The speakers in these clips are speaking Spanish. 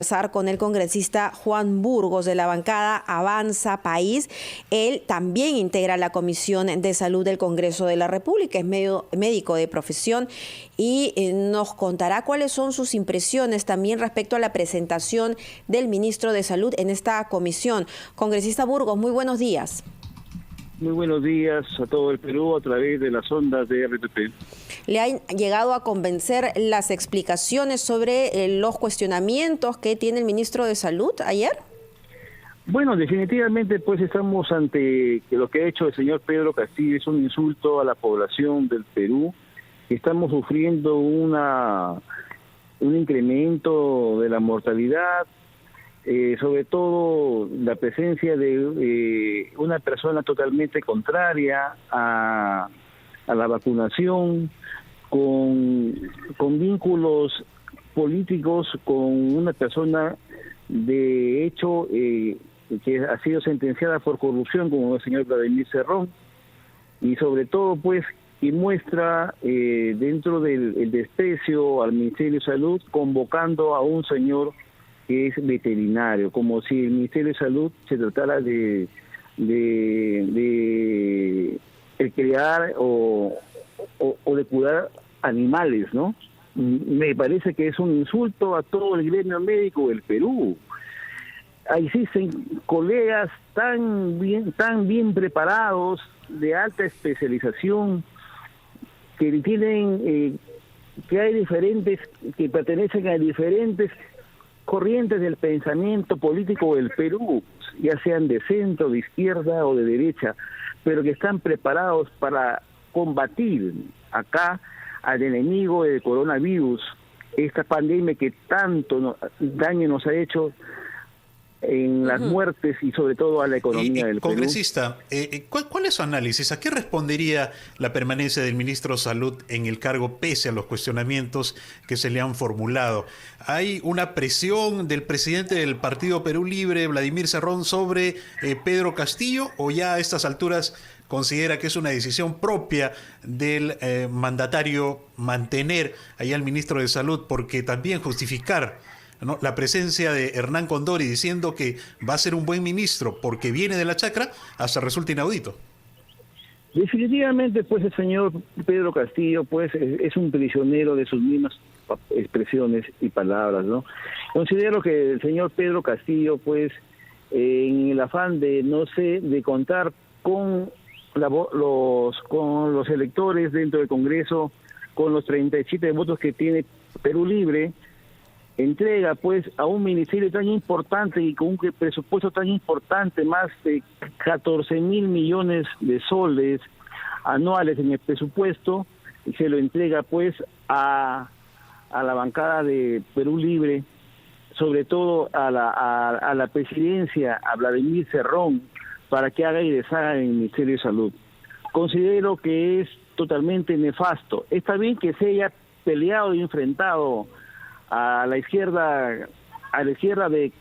Conversar con el congresista Juan Burgos de la bancada Avanza País. Él también integra la Comisión de Salud del Congreso de la República, es médico de profesión y nos contará cuáles son sus impresiones también respecto a la presentación del ministro de Salud en esta comisión. Congresista Burgos, muy buenos días. Muy buenos días a todo el Perú a través de las ondas de RTP. ¿Le han llegado a convencer las explicaciones sobre los cuestionamientos que tiene el ministro de Salud ayer? Bueno, definitivamente pues estamos ante que lo que ha hecho el señor Pedro Castillo es un insulto a la población del Perú. Estamos sufriendo un incremento de la mortalidad, sobre todo la presencia de una persona totalmente contraria a la vacunación, con vínculos políticos con una persona de hecho que ha sido sentenciada por corrupción como el señor Vladimir Cerrón, y sobre todo pues que muestra dentro del desprecio al Ministerio de Salud, convocando a un señor que es veterinario, como si el Ministerio de Salud se tratara de el crear o de cuidar animales, ¿no? Me parece que es un insulto a todo el gremio médico del Perú. Existen colegas tan bien preparados, de alta especialización, que tienen, que pertenecen a diferentes corrientes del pensamiento político del Perú, ya sean de centro, de izquierda o de derecha, pero que están preparados para combatir acá al enemigo del coronavirus, esta pandemia que tanto daño nos ha hecho en las muertes y sobre todo a la economía del Perú. Congresista, ¿cuál es su análisis? ¿A qué respondería la permanencia del ministro de Salud en el cargo pese a los cuestionamientos que se le han formulado? ¿Hay una presión del presidente del Partido Perú Libre, Vladimir Cerrón, sobre Pedro Castillo, o ya a estas alturas considera que es una decisión propia del mandatario mantener allá al ministro de Salud, porque también justificar, ¿no?, la presencia de Hernán Condori diciendo que va a ser un buen ministro porque viene de la chacra, hasta resulta inaudito? Definitivamente pues el señor Pedro Castillo pues es un prisionero de sus mismas expresiones y palabras, ¿no? Considero que el señor Pedro Castillo pues en el afán de contar con los electores dentro del Congreso, con los 37 votos que tiene Perú Libre, entrega pues a un ministerio tan importante y con un presupuesto tan importante, más de 14.000 millones de soles anuales en el presupuesto, y se lo entrega pues a la bancada de Perú Libre, sobre todo a la presidencia, a Vladimir Cerrón, para que haga y deshaga en el Ministerio de Salud. Considero que es totalmente nefasto. Está bien que se haya peleado y enfrentado a la izquierda de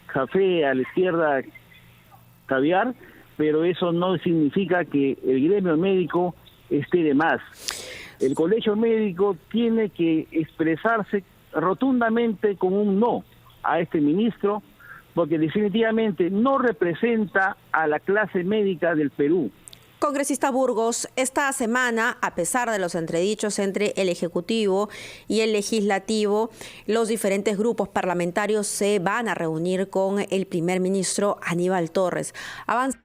café, a la izquierda caviar, pero eso no significa que el gremio médico esté de más. El colegio médico tiene que expresarse rotundamente con un no a este ministro, porque definitivamente no representa a la clase médica del Perú. Congresista Burgos, esta semana, a pesar de los entredichos entre el Ejecutivo y el Legislativo, los diferentes grupos parlamentarios se van a reunir con el primer ministro Aníbal Torres. Avanza.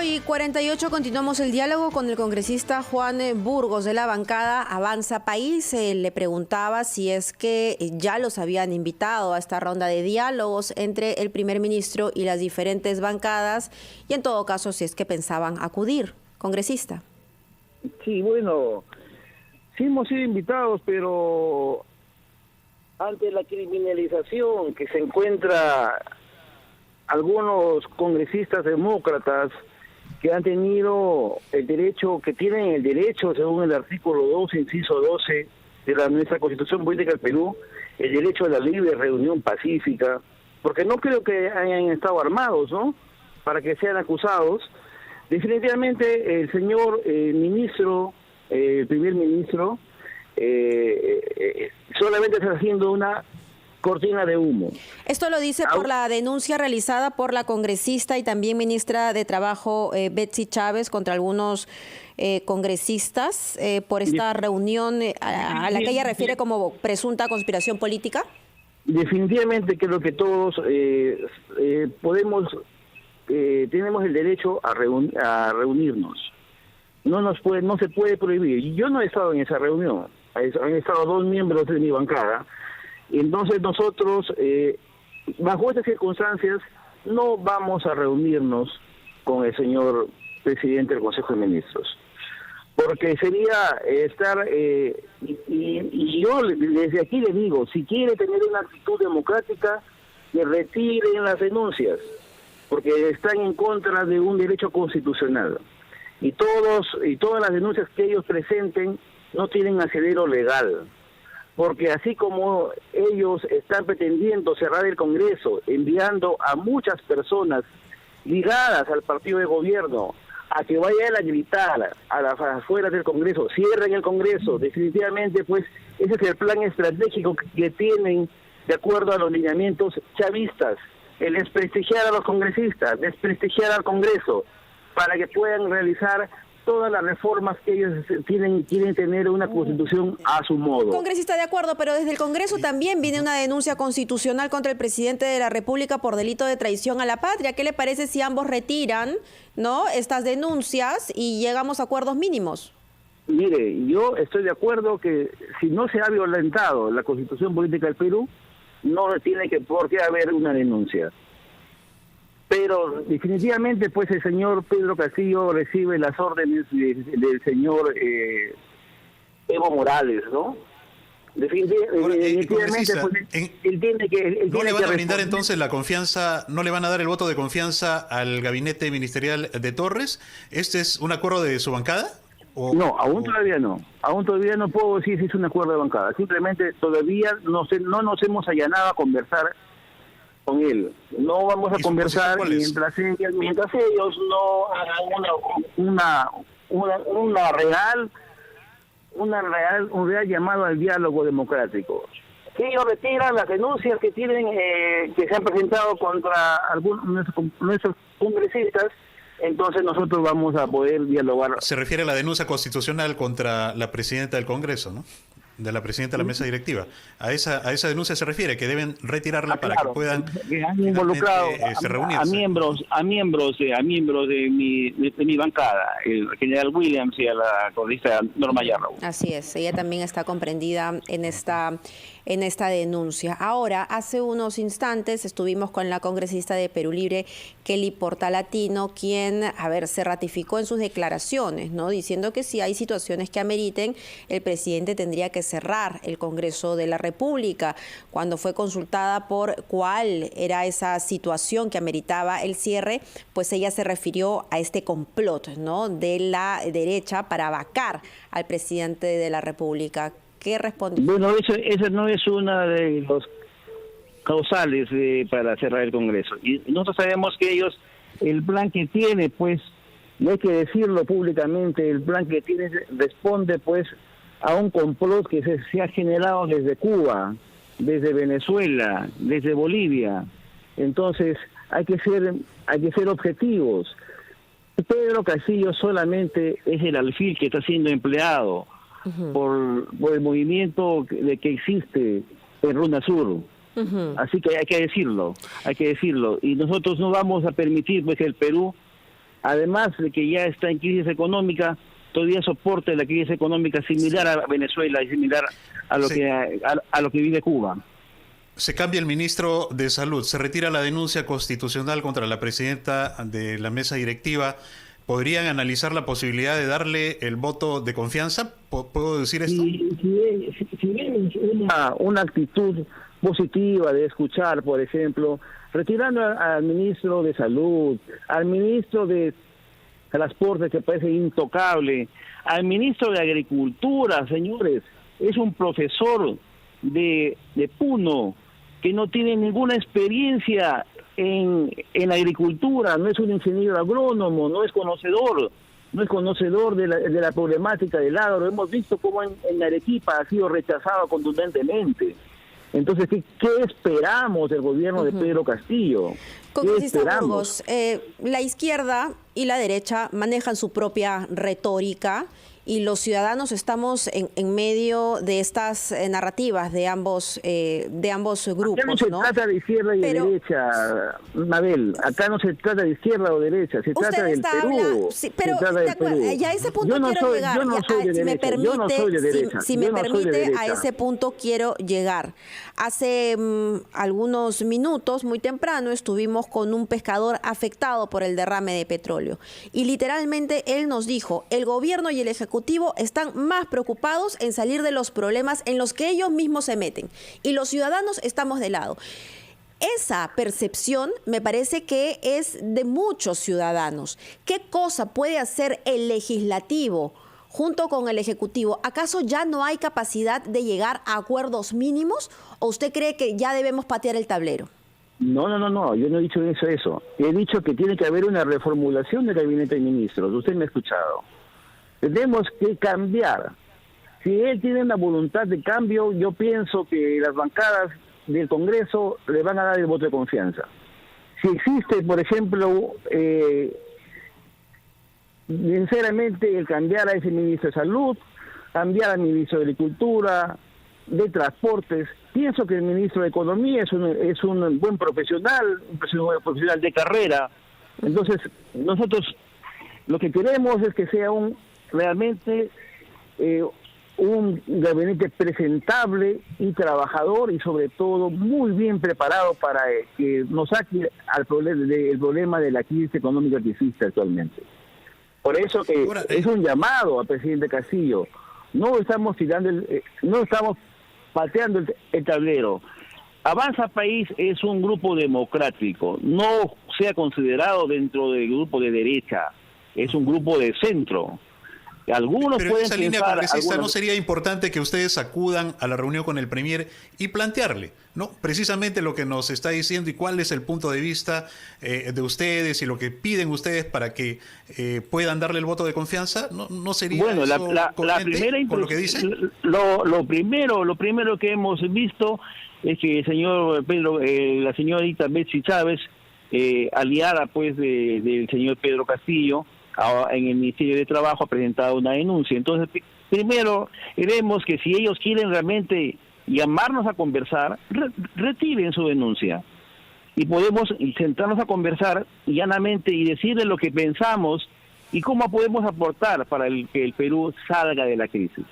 Y 48, continuamos el diálogo con el congresista Juan Burgos de la bancada Avanza País. Le preguntaba si es que ya los habían invitado a esta ronda de diálogos entre el primer ministro y las diferentes bancadas, y en todo caso si es que pensaban acudir. Congresista. Sí, bueno, sí hemos sido invitados, pero ante la criminalización que se encuentra algunos congresistas demócratas que han tenido el derecho, que tienen el derecho, según el artículo 2, inciso 12 de nuestra Constitución Política del Perú, el derecho a la libre reunión pacífica, porque no creo que hayan estado armados, ¿no? para que sean acusados. Definitivamente el señor ministro, el primer ministro, solamente está haciendo una cortina de humo. Esto lo dice por la denuncia realizada por la congresista y también ministra de Trabajo Betsy Chávez contra algunos congresistas por esta reunión a la que ella refiere como presunta conspiración política. Definitivamente creo que todos tenemos el derecho a reunirnos. No se puede prohibir. Yo no he estado en esa reunión. Han estado 2 miembros de mi bancada. Entonces nosotros, bajo estas circunstancias, no vamos a reunirnos con el señor presidente del Consejo de Ministros, porque sería estar, y yo desde aquí le digo, si quiere tener una actitud democrática, que retiren las denuncias, porque están en contra de un derecho constitucional, y todas las denuncias que ellos presenten no tienen asidero legal. Porque así como ellos están pretendiendo cerrar el Congreso, enviando a muchas personas ligadas al partido de gobierno a que vayan a gritar a las afueras del Congreso, cierren el Congreso, definitivamente pues ese es el plan estratégico que tienen de acuerdo a los lineamientos chavistas, el desprestigiar a los congresistas, desprestigiar al Congreso, para que puedan realizar todas las reformas que ellos quieren tener una constitución a su modo. Congresista, de acuerdo, pero desde el Congreso también viene una denuncia constitucional contra el presidente de la República por delito de traición a la patria. ¿Qué le parece si ambos retiran, ¿no?, estas denuncias y llegamos a acuerdos mínimos? Mire, yo estoy de acuerdo que si no se ha violentado la Constitución Política del Perú, no tiene por qué haber una denuncia. Pero definitivamente pues el señor Pedro Castillo recibe las órdenes del señor Evo Morales, ¿no? Definitivamente pues, él tiene que... ¿No le van a brindar entonces la confianza, no le van a dar el voto de confianza al gabinete ministerial de Torres? ¿Este es un acuerdo de su bancada? No, todavía no. Aún todavía no puedo decir si es un acuerdo de bancada. Simplemente todavía no nos hemos allanado a conversar con él. No vamos a conversar mientras ellos no hagan un real llamado al diálogo democrático. Si ellos retiran las denuncias que tienen que se han presentado contra algunos de nuestros congresistas, entonces nosotros vamos a poder dialogar. Se refiere a la denuncia constitucional contra la presidenta del Congreso, ¿no? De la presidenta de la mesa directiva. A esa denuncia se refiere, que deben retirarla para que puedan han involucrado a miembros de mi bancada, el general Williams y a la congresista Norma Yarrow. Así es, ella también está comprendida en esta denuncia. Ahora, hace unos instantes estuvimos con la congresista de Perú Libre, Kelly Portalatino, quien, se ratificó en sus declaraciones, ¿no?, diciendo que si hay situaciones que ameriten, el presidente tendría que cerrar el Congreso de la República. Cuando fue consultada por cuál era esa situación que ameritaba el cierre, pues ella se refirió a este complot, ¿no?, de la derecha para vacar al presidente de la República. ¿Qué respondió? Bueno, esa no es una de los causales para cerrar el Congreso. Y nosotros sabemos que ellos, el plan que tiene, pues, no hay que decirlo públicamente, el plan que tiene responde, pues, a un complot que se ha generado desde Cuba, desde Venezuela, desde Bolivia. Entonces, hay que ser objetivos. Pedro Castillo solamente es el alfil que está siendo empleado por el movimiento que existe en Runa Sur. Así que hay que decirlo. Y nosotros no vamos a permitir pues que el Perú, además de que ya está en crisis económica, todavía soporte la crisis económica similar a Venezuela y similar a lo que vive Cuba. Se cambia el ministro de Salud, se retira la denuncia constitucional contra la presidenta de la mesa directiva. ¿Podrían analizar la posibilidad de darle el voto de confianza? ¿Puedo decir esto? Si ven una actitud positiva de escuchar, por ejemplo, retirando al ministro de Salud, al ministro de Transporte, que parece intocable, al ministro de Agricultura, señores, es un profesor de Puno que no tiene ninguna experiencia en la agricultura, no es un ingeniero agrónomo, no es conocedor de la problemática del agro. Hemos visto cómo en Arequipa ha sido rechazado contundentemente. Entonces, ¿qué esperamos del gobierno de Pedro Castillo? Congresista Burgos, la izquierda y la derecha manejan su propia retórica y los ciudadanos estamos en medio de estas narrativas de ambos grupos. Acá no se trata de izquierda y de derecha, Mabel. Acá no se trata de izquierda o derecha, se trata del Perú. Sí, pero ya a ese punto quiero llegar. Si me permite, a ese punto quiero llegar. Hace algunos minutos, muy temprano, estuvimos con un pescador afectado por el derrame de petróleo. Y literalmente él nos dijo, el gobierno y el ejecutivo están más preocupados en salir de los problemas en los que ellos mismos se meten. Y los ciudadanos estamos de lado. Esa percepción me parece que es de muchos ciudadanos. ¿Qué cosa puede hacer el legislativo junto con el ejecutivo? ¿Acaso ya no hay capacidad de llegar a acuerdos mínimos o usted cree que ya debemos patear el tablero? No, yo no he dicho eso. He dicho que tiene que haber una reformulación del gabinete de ministros. Usted me ha escuchado. Tenemos que cambiar. Si él tiene una voluntad de cambio, yo pienso que las bancadas del Congreso le van a dar el voto de confianza. Si existe, por ejemplo, sinceramente, el cambiar a ese ministro de Salud, cambiar al ministro de Agricultura, de Transportes, pienso que el ministro de Economía es un buen profesional, un profesional de carrera. Entonces, nosotros lo que queremos es que sea realmente un gabinete presentable y trabajador y sobre todo muy bien preparado para que nos saque el problema de la crisis económica que existe actualmente. Por eso que es un llamado al presidente Castillo. No estamos pateando el tablero. Avanza País es un grupo democrático, no sea considerado dentro del grupo de derecha, es un grupo de centro. Algunos pero pueden esa línea pensar, congresista, ¿no sería importante que ustedes acudan a la reunión con el Premier y plantearle, ¿no?, precisamente lo que nos está diciendo y cuál es el punto de vista de ustedes y lo que piden ustedes para que puedan darle el voto de confianza? ¿No sería bueno, eso la primera con lo que dice? Lo primero que hemos visto es que el señor Pedro, la señorita Betsy Chávez, aliada pues del señor Pedro Castillo, en el Ministerio de Trabajo ha presentado una denuncia. Entonces, primero, queremos que si ellos quieren realmente llamarnos a conversar, retiren su denuncia. Y podemos sentarnos a conversar llanamente y decirles lo que pensamos y cómo podemos aportar para que el Perú salga de la crisis.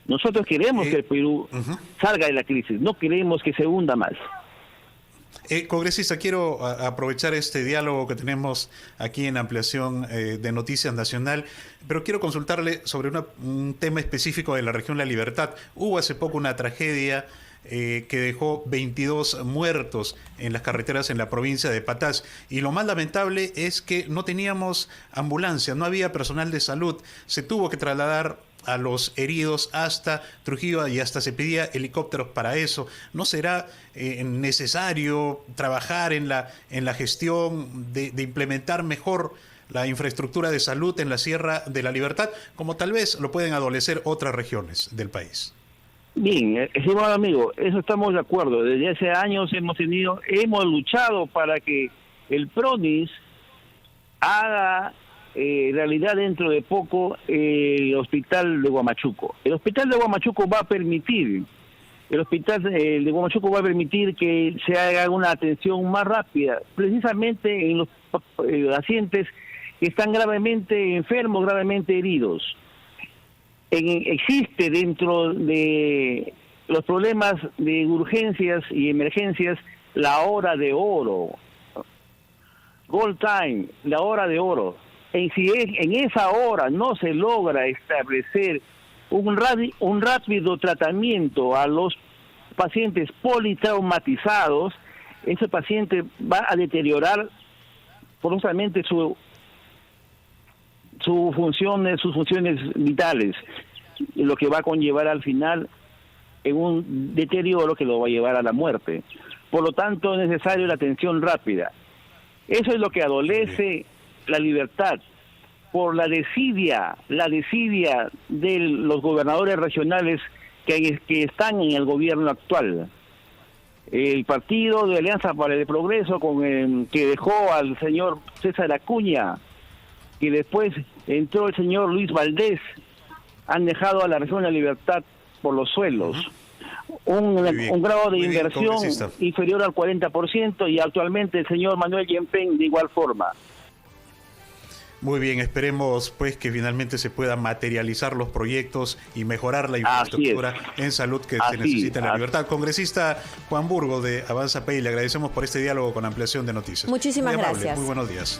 Nosotros queremos que el Perú salga de la crisis, no queremos que se hunda más. Congresista, quiero aprovechar este diálogo que tenemos aquí en Ampliación de Noticias Nacional, pero quiero consultarle sobre un tema específico de la región La Libertad. Hubo hace poco una tragedia que dejó 22 muertos en las carreteras en la provincia de Patás, y lo más lamentable es que no teníamos ambulancia, no había personal de salud, se tuvo que trasladar a los heridos hasta Trujillo y hasta se pedía helicópteros para eso. ¿No será necesario trabajar en la gestión de implementar mejor la infraestructura de salud en la Sierra de la Libertad, como tal vez lo pueden adolecer otras regiones del país? Bien, estimado amigo, eso estamos de acuerdo. Desde hace años hemos luchado para que el PRONIS haga realidad dentro de poco el hospital de Huamachuco. El hospital de Huamachuco va a permitir, que se haga una atención más rápida, precisamente en los pacientes que están gravemente enfermos, gravemente heridos. Existe dentro de los problemas de urgencias y emergencias la hora de oro, gold time, la hora de oro. Si en esa hora no se logra establecer un rápido tratamiento a los pacientes politraumatizados, ese paciente va a deteriorar profundamente sus funciones vitales, lo que va a conllevar al final en un deterioro que lo va a llevar a la muerte. Por lo tanto, es necesaria la atención rápida. Eso es lo que adolece la libertad, por la desidia de los gobernadores regionales que están en el gobierno actual. El partido de Alianza para el Progreso, que dejó al señor César Acuña, y después entró el señor Luis Valdés, han dejado a la región de la libertad por los suelos. Un grado de inversión inferior al 40%, y actualmente el señor Manuel Yempén de igual forma. Muy bien, esperemos pues que finalmente se puedan materializar los proyectos y mejorar la infraestructura en salud que se necesita en la libertad. Congresista Juan Burgos de Avanza País, le agradecemos por este diálogo con Ampliación de Noticias. Muchísimas gracias. Muy buenos días.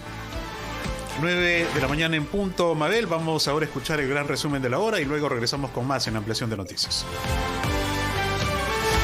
9 de la mañana en punto, Mabel. Vamos ahora a escuchar el gran resumen de la hora y luego regresamos con más en Ampliación de Noticias.